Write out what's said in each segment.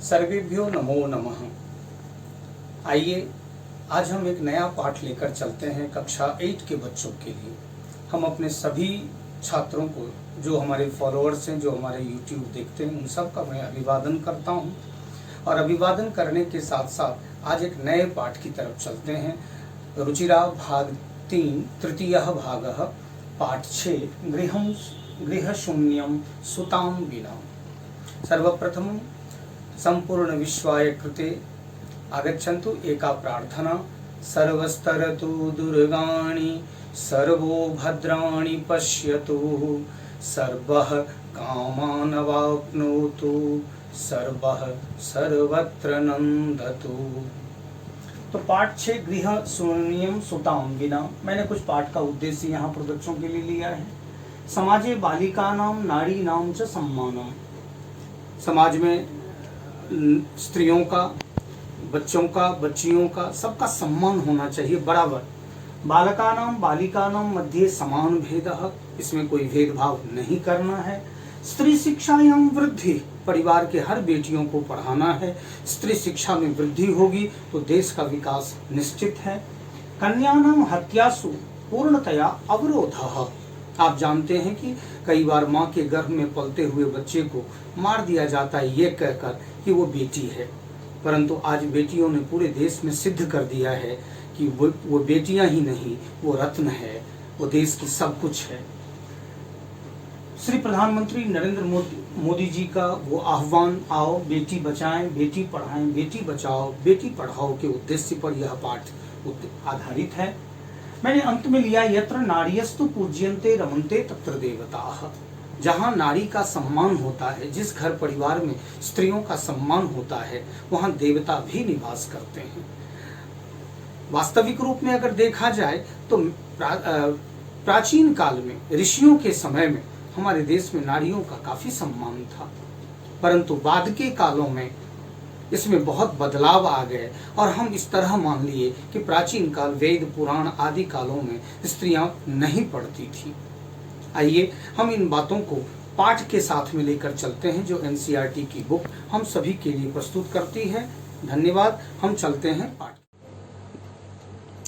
सर्वेभ्यो नमो नमः। आइए आज हम एक नया पाठ लेकर चलते हैं कक्षा 8 के बच्चों के लिए। हम अपने सभी छात्रों को, जो हमारे फॉलोअर्स हैं, जो हमारे YouTube देखते हैं, उन सब का मैं अभिवादन करता हूं। और अभिवादन करने के साथ साथ आज एक नए पाठ की तरफ चलते हैं। रुचिरा भाग 3 तृतीयः भागः पाठ 6 गृहशून्यं सुतां विना। सर्वप्रथम संपूर्ण विश्वाय कृते आगच्छन्तु एका प्रार्थना। सर्वस्तरतु दुर्गाणि सर्वो भद्राणि पश्यतु सर्वः कामानवाप्नोतु सर्वः सर्वत्र नंदतु। तो पाठ 6 गृह शून्यं सुतां विना। मैंने कुछ पाठ का उद्देश्य यहाँ पर बच्चों के लिए लिया है। समाजे बालिकानां नारीणां च सम्मानम्। समाज में स्त्रियों का, बच्चों का, बच्चियों का, सबका सम्मान होना चाहिए बराबर। बालकानां बालिकानां मध्ये समान भेदः। इसमें कोई भेदभाव नहीं करना है। स्त्री शिक्षायां वृद्धि। परिवार के हर बेटियों को पढ़ाना है। स्त्री शिक्षा में वृद्धि होगी तो देश का विकास निश्चित है। कन्यानां हत्यासु पूर्णतया अवरोधः। आप जानते हैं कि कई बार माँ के गर्भ में पलते हुए बच्चे को मार दिया जाता है ये कहकर कि वो बेटी है, परंतु आज बेटियों ने पूरे देश में सिद्ध कर दिया है कि वो बेटियां ही नहीं, वो रत्न है, वो देश की सब कुछ है। श्री प्रधानमंत्री नरेंद्र मोदी जी का वो आह्वान, आओ बेटी बचाएं, बेटी पढ़ाएं, बेटी बचाओ, बेटी पढ़ाओ के उद्देश्य पर यह पाठ आधारित है। मैंने अंत में लिया यत्र नार्यस्तु पूज्यन्ते रमन्ते तत्र देवताः। जहाँ नारी का सम्मान होता है, जिस घर परिवार में स्त्रियों का सम्मान होता है, वहाँ देवता भी निवास करते हैं। वास्तविक रूप में अगर देखा जाए तो प्राचीन काल में, ऋषियों के समय में हमारे देश में नारियों का काफी सम्मान था, परंतु बाद के कालों में इसमें बहुत बदलाव आ गए और हम इस तरह मान लिए कि प्राचीन काल, वेद पुराण आदि कालों में स्त्रियां नहीं पढ़ती थी। आइए हम इन बातों को पाठ के साथ में लेकर चलते हैं जो एनसीईआरटी की बुक हम सभी के लिए प्रस्तुत करती है। धन्यवाद। हम चलते हैं पाठ।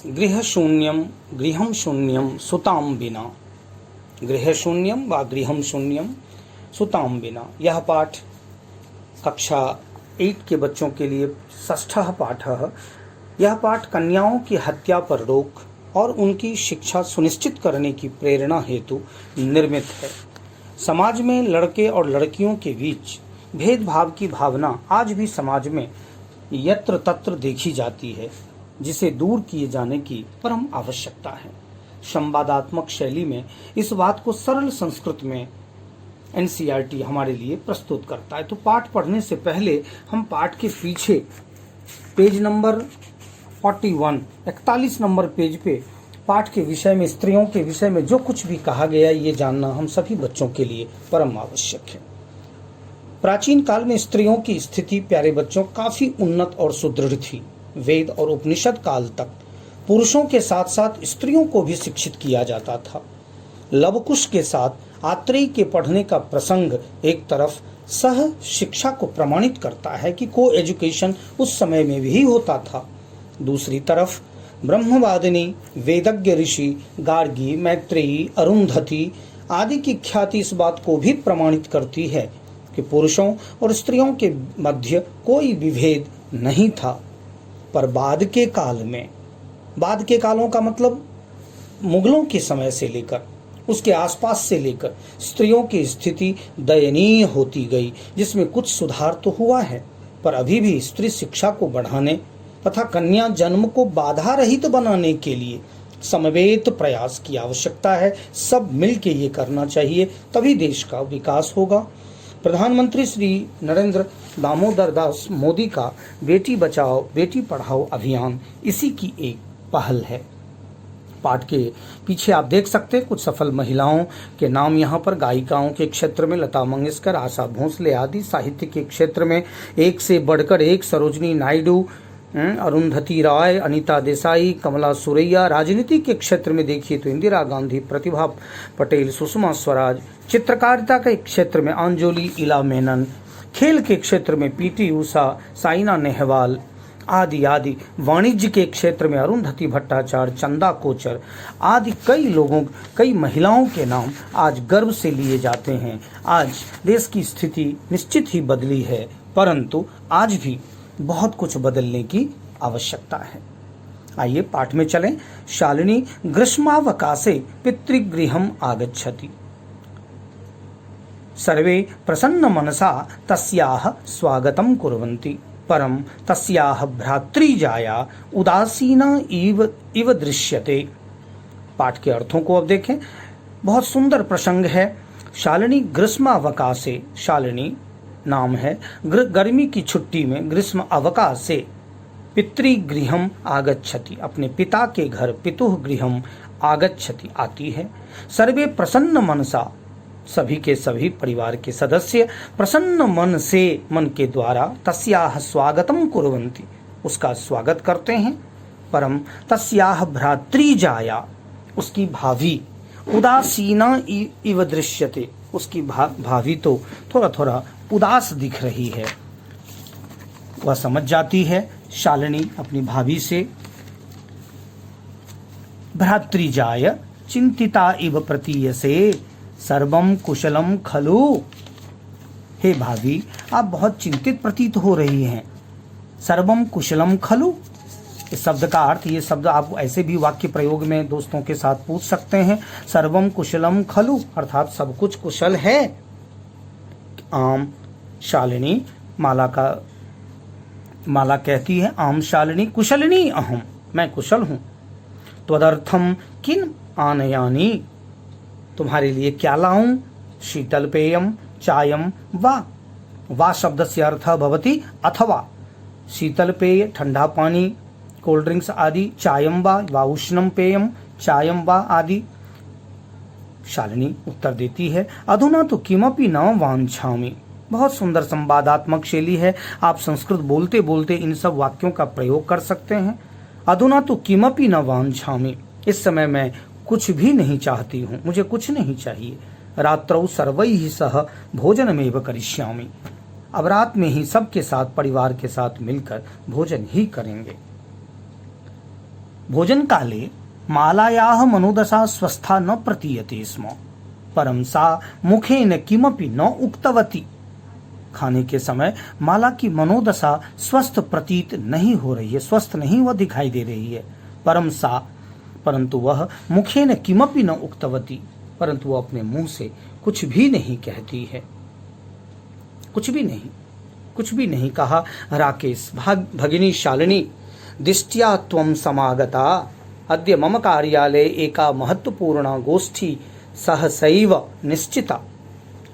गृह शून्यम सुतां विना। गृह शून्यम व गृहम शून्यम सुतां विना। यह पाठ कक्षा 8 के बच्चों के लिए षष्ठः पाठः। यह पाठ कन्याओं की हत्या पर रोक और उनकी शिक्षा सुनिश्चित करने की प्रेरणा हेतु निर्मित है। समाज में लड़के और लड़कियों के बीच भेदभाव की भावना आज भी समाज में यत्र तत्र देखी जाती है, जिसे दूर किए जाने की परम आवश्यकता है। संवादात्मक शैली में इस बात को सरल संस्कृत में एनसीईआरटी हमारे लिए प्रस्तुत करता है। तो पाठ पढ़ने से पहले हम पाठ के पीछे पेज नंबर 41 नंबर पेज पे पाठ के विषय में, स्त्रियों के विषय में जो कुछ भी कहा गया ये जानना हम सभी बच्चों के लिए परम आवश्यक है। प्राचीन काल में स्त्रियों की स्थिति, प्यारे बच्चों, काफी उन्नत और सुदृढ़ थी। वेद और उपनिषद काल तक पुरुषों के साथ साथ स्त्रियों को भी शिक्षित किया जाता था। लवकुश के साथ आत्रेय के पढ़ने का प्रसंग एक तरफ सह शिक्षा को प्रमाणित करता है कि को एजुकेशन उस समय में भी होता था। दूसरी तरफ ब्रह्मवादिनी वेदज्ञ ऋषि गार्गी, मैत्रेयी, अरुंधति आदि की ख्याति इस बात को भी प्रमाणित करती है कि पुरुषों और स्त्रियों के मध्य कोई विभेद नहीं था। पर बाद के काल में, बाद के कालों का मतलब मुगलों के समय से लेकर उसके आसपास से लेकर स्त्रियों की स्थिति दयनीय होती गई, जिसमें कुछ सुधार तो हुआ है, पर अभी भी स्त्री शिक्षा को बढ़ाने तथा कन्या जन्म को बाधा रहित बनाने के लिए समवेत प्रयास की आवश्यकता है। सब मिलके ये करना चाहिए, तभी देश का विकास होगा। प्रधानमंत्री श्री नरेंद्र दामोदर दास मोदी का बेटी बचाओ बेटी पढ़ाओ अभियान इसी की एक पहल है। पाठ के पीछे आप देख सकते हैं कुछ सफल महिलाओं के नाम यहाँ पर। गायिकाओं के क्षेत्र में लता मंगेशकर, आशा भोसले आदि, साहित्य के क्षेत्र में एक से बढ़कर एक, सरोजनी नायडू, अरुंधति राय, अनीता देसाई, कमला सुरैया। राजनीति के क्षेत्र में देखिए तो इंदिरा गांधी, प्रतिभा पटेल, सुषमा स्वराज। चित्रकारिता के क्षेत्र में अंजोली, इला मेनन, खेल के क्षेत्र में पीटी उषा, साइना नेहवाल आदि आदि, वाणिज्य के क्षेत्र में अरुंधति भट्टाचार्य, चंदा कोचर आदि कई महिलाओं के नाम आज गर्व से लिए जाते हैं। आज देश की स्थिति निश्चित ही बदली है, परंतु आज भी बहुत कुछ बदलने की आवश्यकता है। आइए पाठ में चलें। शालिनी ग्रीष्मावकाशे पितृगृहम् आगच्छति। सर्वे प्रसन्न मनसा तस्याः स्वागतं कुर्वन्ति, परम तस्याः भ्रातृजाया उदासीना इव दृश्यते। पाठ के अर्थों को अब देखें। बहुत सुंदर प्रसंग है। शालिनी ग्रीष्मावकाशे, शालिनी नाम है, गर्मी की छुट्टी में ग्रीष्म अवकाश से पितृगृहम् आगच्छति, अपने पिता के घर पितुः गृहम् आगच्छति आती है। सर्वे प्रसन्न मनसा, सभी के सभी परिवार के सदस्य प्रसन्न मन से, मन के द्वारा तस्याह स्वागतम कुर्वन्ति, उसका स्वागत करते हैं। परम तस्याह भ्रातृजाया, उसकी भाभी, उदासीना इव दृश्यते, उसकी भाभी तो थोड़ा थोड़ा उदास दिख रही है। वह समझ जाती है शालिनी अपनी भाभी से। भ्रातृजाय चिंतिता इव प्रतीयसे सर्वम कुशलम खलु। हे भाभी, आप बहुत चिंतित प्रतीत हो रही हैं। सर्वम कुशलम खलु, इस शब्द का अर्थ, ये शब्द आप ऐसे भी वाक्य प्रयोग में दोस्तों के साथ पूछ सकते हैं। सर्वम कुशलम खलु अर्थात सब कुछ कुशल है। आम शालिनी, माला कहती है, आम शालिनी कुशलिनी अहम, मैं कुशल हूँ। त्वदर्थम किन आनयानी, तुम्हारे लिए क्या लाऊं। शीतल पेयम चायम वा शब्द से अर्थ भवति अथवा, शीतल पेय ठंडा पानी, कोल्ड ड्रिंक्स आदि, चायम वा उष्णम पेयम चायम वा आदि। शालिनी उत्तर देती है, अधुना तो किमपि न वांछामि। बहुत सुंदर संवादात्मक शैली है। आप संस्कृत बोलते बोलते इन सब वाक्यों का प्रयोग कर सकते हैं। अधुना तो किमपि न वांछामि, इस समय मैं कुछ भी नहीं चाहती हूँ, मुझे कुछ नहीं चाहिए। रात्रौ सर्वैः सह भोजनमेव करिष्यामि, अब रात में ही सबके साथ, परिवार के साथ मिलकर भोजन ही करेंगे। भोजन काले मालायाः मनोदशा स्वस्था न प्रतीयते स्म, परं सा मुखेन किमपि न उक्तवती। खाने के समय माला की मनोदशा स्वस्थ प्रतीत नहीं हो रही है, स्वस्थ नहीं वह दिखाई दे रही है। परंतु वह मुखेन किमपि न उक्तवती, परंतु वह अपने मुंह से कुछ भी नहीं कहती है, कुछ भी नहीं कहा। राकेश, भगिनी शालिनी, दिष्ट्या त्वं समागता, अद्य मम कार्यालये एका महत्वपूर्णा गोष्ठी सहसैव निश्चिता।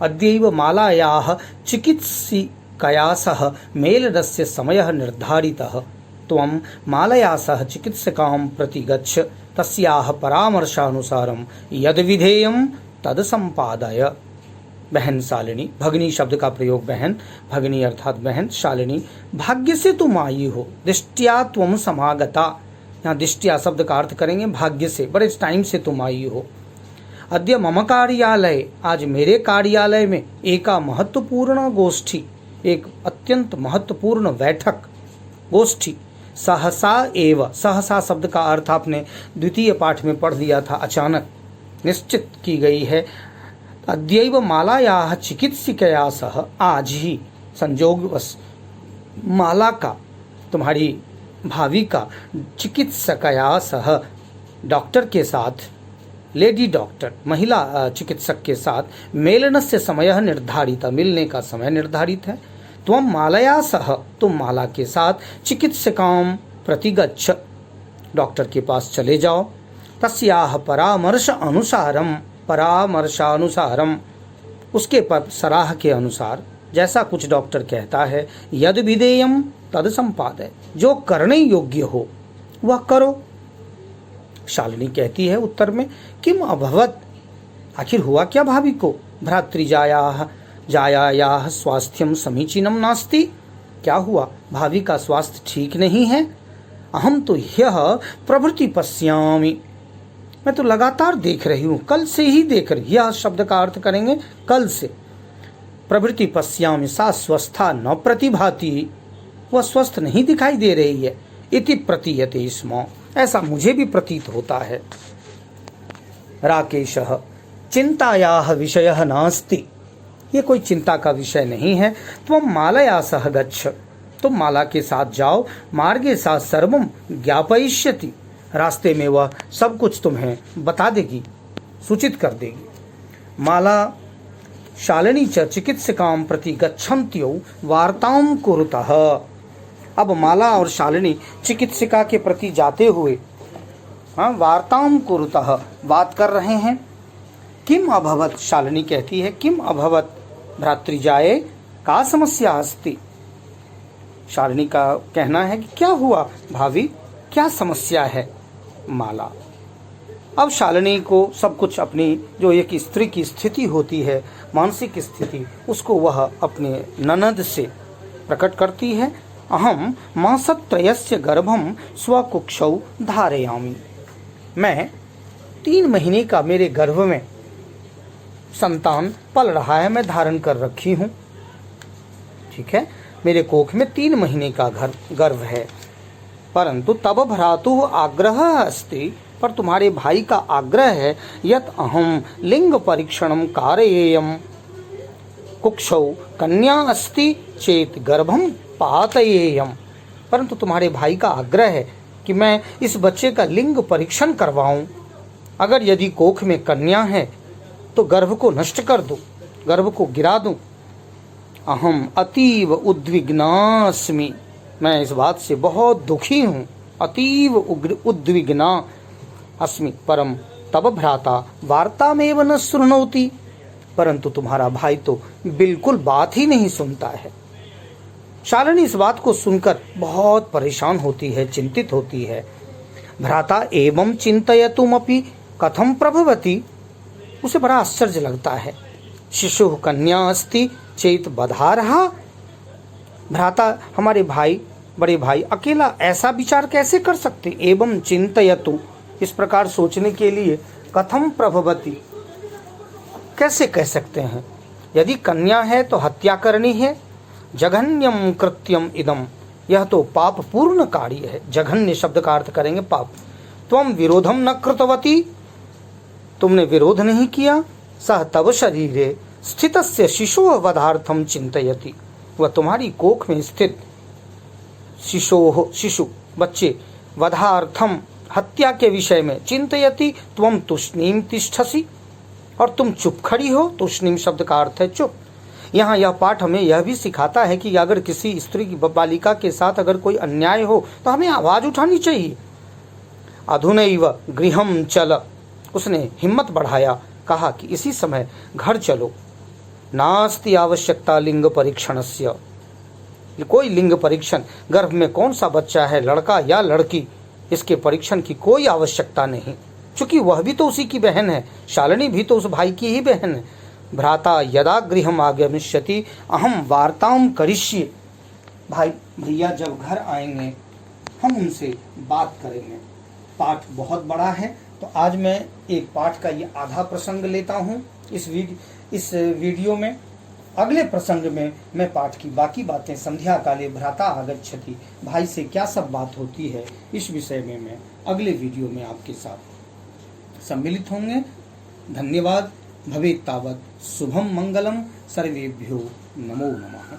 अद्यैव मालायाः चिकित्सिकया सह मेलनस्य समयः निर्धारितः। त्वं मालया सह चिकित्सकां प्रति गच्छ, तस्याः परामर्शानुसारं यद विधेयं तद संपादय। बहन शालिनी, भगिनी शब्द का प्रयोग बहन, भगिनी अर्थात बहन, शालिनी, भाग्य से तुम आई हो। दिष्ट्या त्वं समागता, यहाँ दिष्ट्या शब्द का अर्थ करेंगे भाग्य से, बड़े टाइम से तुम आई हो। अद्य मम कार्यालय, आज मेरे कार्यालय में एका महत्वपूर्ण गोष्ठी, एक अत्यंत महत्वपूर्ण बैठक, गोष्ठी। सहसा एव, सहसा शब्द का अर्थ आपने द्वितीय पाठ में पढ़ लिया था, अचानक, निश्चित की गई है। अद्यैव मालायाः चिकित्सिकया सह, आज ही संयोगवश माला का, तुम्हारी भाभी का, चिकित्सकया सह, डॉक्टर के साथ, लेडी डॉक्टर, महिला चिकित्सक के साथ, मेलनस्य समयः निर्धारितः, मिलने का समय निर्धारित है। त्वं मालया सह, तुम माला के साथ, चिकित्सकां प्रति गच्छ, डॉक्टर के पास चले जाओ। तस्याः परामर्शानुसारम, उसके पर सलाह के अनुसार, जैसा कुछ डॉक्टर कहता है, यद विधेयम तद संपादय, जो करने योग्य हो वह करो। शालिनी कहती है उत्तर में, किम अभवत, आखिर हुआ क्या भाभी को। भ्रातृजायाः स्वास्थ्यम समीचीनम नास्ति, क्या हुआ, भाभी का स्वास्थ्य ठीक नहीं है। अहम तो यह प्रभृति पश्यामि, मैं तो लगातार देख रही हूँ, कल से ही देख रही, यह शब्द का अर्थ करेंगे कल से। प्रभृति पश्यामि सा स्वस्था न प्रतिभाति, वह स्वस्थ नहीं दिखाई दे रही है। इति प्रतीयते स्म, ऐसा मुझे भी प्रतीत होता है। राकेशः चिंतायाः विषयः नास्ति, ये कोई चिंता का विषय नहीं है। त्वं मालया सह गच्छ, तुम माला के साथ जाओ। मार्गे सा सर्वं ज्ञापयिष्यति, रास्ते में वह सब कुछ तुम्हें बता देगी, सूचित कर देगी। माला शालिनी च चिकित्सिकां प्रति गच्छन्त्यो वार्तां कुरुतः। अब माला और शालिनी चिकित्सिका के प्रति जाते हुए वार्तां कुरुतः, बात कर रहे हैं। किम अभवत, शालिनी कहती है किम अभवत भ्रातृजाये, का समस्या अस्ति। शालिनी का कहना है कि क्या हुआ भाभी, क्या समस्या है। माला अब शालिनी को सब कुछ अपनी जो एक स्त्री की स्थिति होती है, मानसिक स्थिति, उसको वह अपने ननद से प्रकट करती है। अहम मासत्रयस्य गर्भम स्वकुक्षौ धारयामि, मैं 3 महीने का मेरे गर्भ में संतान पल रहा है, मैं धारण कर रखी हूँ। ठीक है, मेरे कोख में 3 महीने का गर्भ है। परंतु तब भ्रातु आग्रह अस्ति, पर तुम्हारे भाई का आग्रह है, यत अहम लिंग परीक्षणम कारयेयम कुक्षौ कन्या अस्ति चेत गर्भम पातयेयम, परंतु तुम्हारे भाई का आग्रह है कि मैं इस बच्चे का लिंग परीक्षण करवाऊं। अगर यदि कोख में कन्या है तो गर्भ को नष्ट कर दूं, गर्भ को गिरा दूं। अहम अतीव उद्विग्नास्मि, मैं इस बात से बहुत दुखी हूँ। अतीव उद्विग्ना अस्मि, परम तब भ्राता वार्तामेव न शृणोति, परंतु तुम्हारा भाई तो बिल्कुल बात ही नहीं सुनता है। शालिनी इस बात को सुनकर बहुत परेशान होती है, चिंतित होती है। भ्राता एवं चिंतयतुमपि कथम प्रभवति, उसे बड़ा आश्चर्य लगता है। शिशु कन्या अस्ति चेत बधारहा, भ्राता हमारे भाई, बड़े भाई अकेला ऐसा विचार कैसे कर सकते। एवं चिंतयतु, इस प्रकार सोचने के लिए कथम प्रभवति, कैसे कह सकते हैं। यदि कन्या है तो हत्या करनी है। जघन्यम कृत्यम इदम, यह तो पाप पूर्ण कार्य है। जघन्य शब्द का अर्थ करेंगे पाप। त्वम विरोधम न कृतवती, तुमने विरोध नहीं किया। सह तव शरीरे स्थितस्य शिशोः वधार्थम चिंतयति, वह तुम्हारी कोख में स्थित शिशु बच्चे वधार्थम हत्या के विषय में चिंतयति। त्वम तुष्णीम तिष्ठसि, और तुम चुप खड़ी हो। तुष्णीम शब्द का अर्थ है चुप। यहाँ यह पाठ हमें यह भी सिखाता है कि अगर किसी स्त्री की बालिका के साथ अगर कोई अन्याय हो तो हमें आवाज उठानी चाहिए। अधुनैव गृहम चल, उसने हिम्मत बढ़ाया, कहा कि इसी समय घर चलो। नास्ति आवश्यकता लिंग परीक्षणस्य, कोई लिंग परीक्षण, गर्भ में कौन सा बच्चा है, लड़का या लड़की, इसके परीक्षण की कोई आवश्यकता नहीं, क्योंकि वह भी तो उसी की बहन है। शालिनी भी तो उस भाई की ही बहन है। भ्राता यदा गृहम आगमिष्यति अहम वार्तां करिष्ये, भाई भैया जब घर आएंगे हम उनसे बात करेंगे। पाठ बहुत बड़ा है, तो आज मैं एक पाठ का ये आधा प्रसंग लेता हूँ इस वीडियो में। अगले प्रसंग में मैं पाठ की बाकी बातें, संध्या काले भ्राता आगच्छति, भाई से क्या सब बात होती है, इस विषय में मैं अगले वीडियो में आपके साथ सम्मिलित होंगे। धन्यवाद। भवेत् तावत् शुभम मंगलम, सर्वेभ्यो नमो नमः।